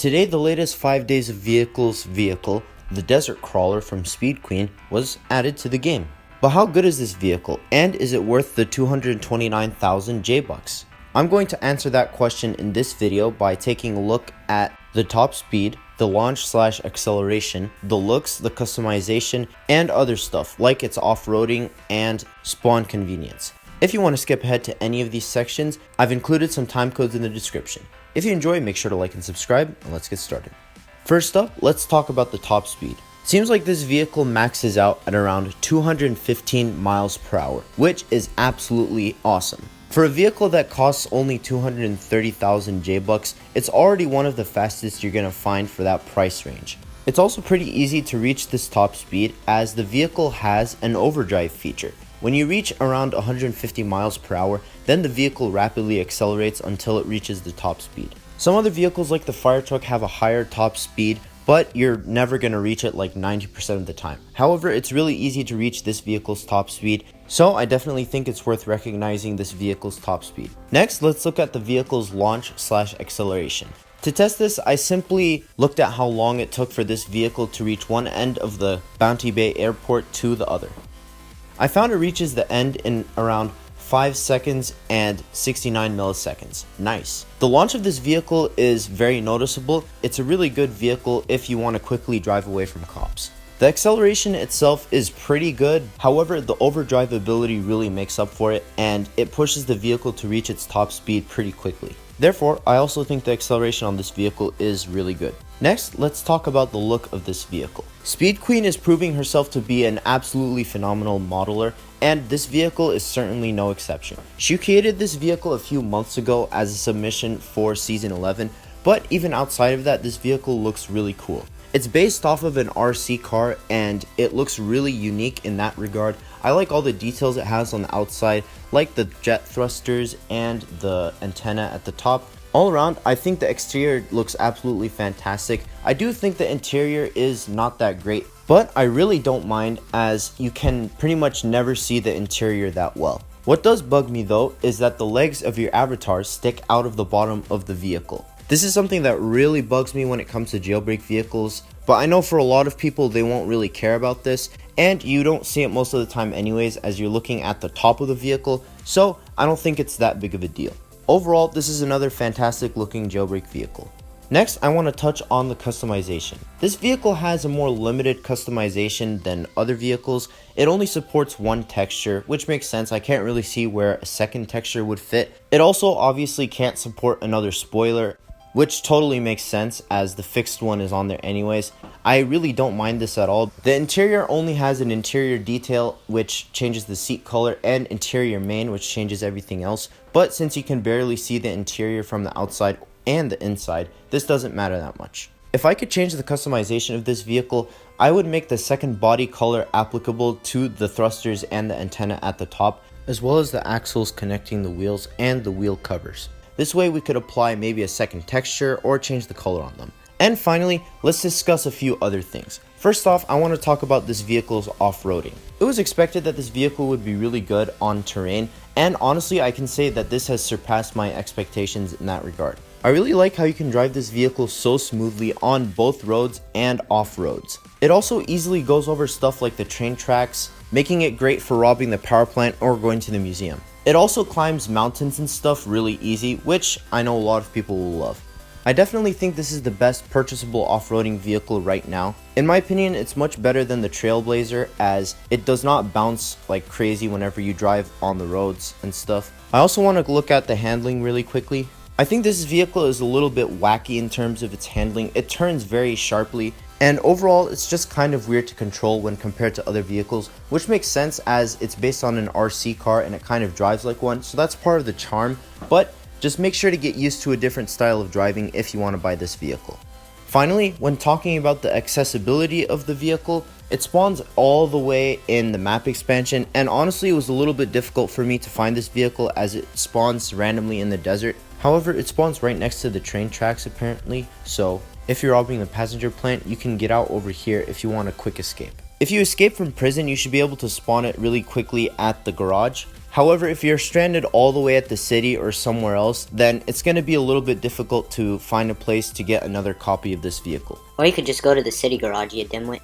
Today, the latest 5 days of vehicles vehicle, the Desert Crawler from Speed Queen, was added to the game. But how good is this vehicle, and is it worth the 229,000 J-Bucks? I'm going to answer that question in this video by taking a look at the top speed, the launch/acceleration, the looks, the customization, and other stuff like its off-roading and spawn convenience. If you want to skip ahead to any of these sections, I've included some timecodes in the description. If you enjoy, make sure to like and subscribe, and let's get started. First up, let's talk about the top speed. Seems like this vehicle maxes out at around 215 miles per hour, which is absolutely awesome. For a vehicle that costs only 230,000 J-Bucks, it's already one of the fastest you're going to find for that price range. It's also pretty easy to reach this top speed as the vehicle has an overdrive feature. When you reach around 150 miles per hour, then the vehicle rapidly accelerates until it reaches the top speed. Some other vehicles like the fire truck have a higher top speed, but you're never going to reach it like 90% of the time. However, it's really easy to reach this vehicle's top speed, so I definitely think it's worth recognizing this vehicle's top speed. Next, let's look at the vehicle's launch/acceleration. To test this, I simply looked at how long it took for this vehicle to reach one end of the Bounty Bay Airport to the other. I found it reaches the end in around 5 seconds and 69 milliseconds. Nice. The launch of this vehicle is very noticeable. It's a really good vehicle if you want to quickly drive away from cops. The acceleration itself is pretty good. However, the overdrive ability really makes up for it, and it pushes the vehicle to reach its top speed pretty quickly. Therefore, I also think the acceleration on this vehicle is really good. Next, let's talk about the look of this vehicle. Speed Queen is proving herself to be an absolutely phenomenal modeler, and this vehicle is certainly no exception. She created this vehicle a few months ago as a submission for Season 11, but even outside of that, this vehicle looks really cool. It's based off of an RC car, and it looks really unique in that regard. I like all the details it has on the outside, like the jet thrusters and the antenna at the top. All around, I think the exterior looks absolutely fantastic. I do think the interior is not that great, but I really don't mind as you can pretty much never see the interior that well. What does bug me though is that the legs of your avatar stick out of the bottom of the vehicle. This is something that really bugs me when it comes to jailbreak vehicles, but I know for a lot of people they won't really care about this, and you don't see it most of the time anyways as you're looking at the top of the vehicle, so I don't think it's that big of a deal. Overall, this is another fantastic looking jailbreak vehicle. Next, I want to touch on the customization. This vehicle has a more limited customization than other vehicles. It only supports one texture, which makes sense. I can't really see where a second texture would fit. It also obviously can't support another spoiler, which totally makes sense as the fixed one is on there anyways. I really don't mind this at all. The interior only has an interior detail which changes the seat color and interior main which changes everything else. But since you can barely see the interior from the outside and the inside, this doesn't matter that much. If I could change the customization of this vehicle, I would make the second body color applicable to the thrusters and the antenna at the top, as well as the axles connecting the wheels and the wheel covers. This way we could apply maybe a second texture or change the color on them. And finally, let's discuss a few other things. First off, I want to talk about this vehicle's off-roading. It was expected that this vehicle would be really good on terrain, and honestly I can say that this has surpassed my expectations in that regard. I really like how you can drive this vehicle so smoothly on both roads and off-roads. It also easily goes over stuff like the train tracks, making it great for robbing the power plant or going to the museum. It also climbs mountains and stuff really easy, which I know a lot of people will love. I definitely think this is the best purchasable off-roading vehicle right now. In my opinion, it's much better than the Trailblazer as it does not bounce like crazy whenever you drive on the roads and stuff. I also want to look at the handling really quickly. I think this vehicle is a little bit wacky in terms of its handling. It turns very sharply, and overall it's just kind of weird to control when compared to other vehicles, which makes sense as it's based on an RC car and it kind of drives like one, so that's part of the charm, but just make sure to get used to a different style of driving if you want to buy this vehicle. Finally, when talking about the accessibility of the vehicle, it spawns all the way in the map expansion, and honestly it was a little bit difficult for me to find this vehicle as it spawns randomly in the desert. However, it spawns right next to the train tracks apparently, so if you're robbing the passenger plant, you can get out over here if you want a quick escape. If you escape from prison, you should be able to spawn it really quickly at the garage. However, if you're stranded all the way at the city or somewhere else, then it's going to be a little bit difficult to find a place to get another copy of this vehicle. Or you could just go to the city garage, you dimwit.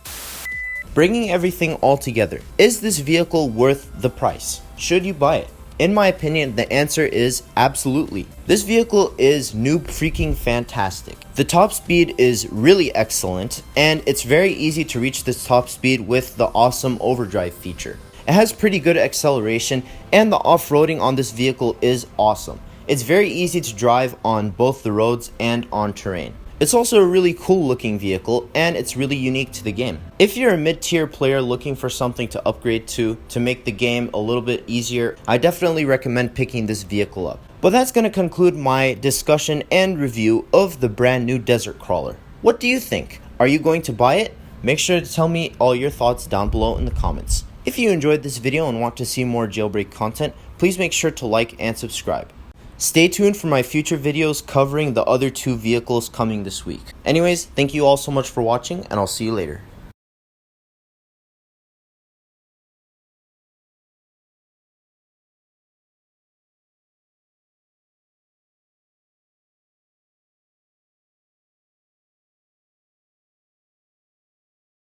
Bringing everything all together, is this vehicle worth the price? Should you buy it? In my opinion, the answer is absolutely. This vehicle is noob freaking fantastic. The top speed is really excellent, and it's very easy to reach this top speed with the awesome overdrive feature. It has pretty good acceleration, and the off-roading on this vehicle is awesome. It's very easy to drive on both the roads and on terrain. It's also a really cool looking vehicle, and it's really unique to the game. If you're a mid-tier player looking for something to upgrade to make the game a little bit easier, I definitely recommend picking this vehicle up. But that's going to conclude my discussion and review of the brand new Desert Crawler. What do you think? Are you going to buy it? Make sure to tell me all your thoughts down below in the comments. If you enjoyed this video and want to see more Jailbreak content, please make sure to like and subscribe. Stay tuned for my future videos covering the other two vehicles coming this week. Anyways, thank you all so much for watching, and I'll see you later.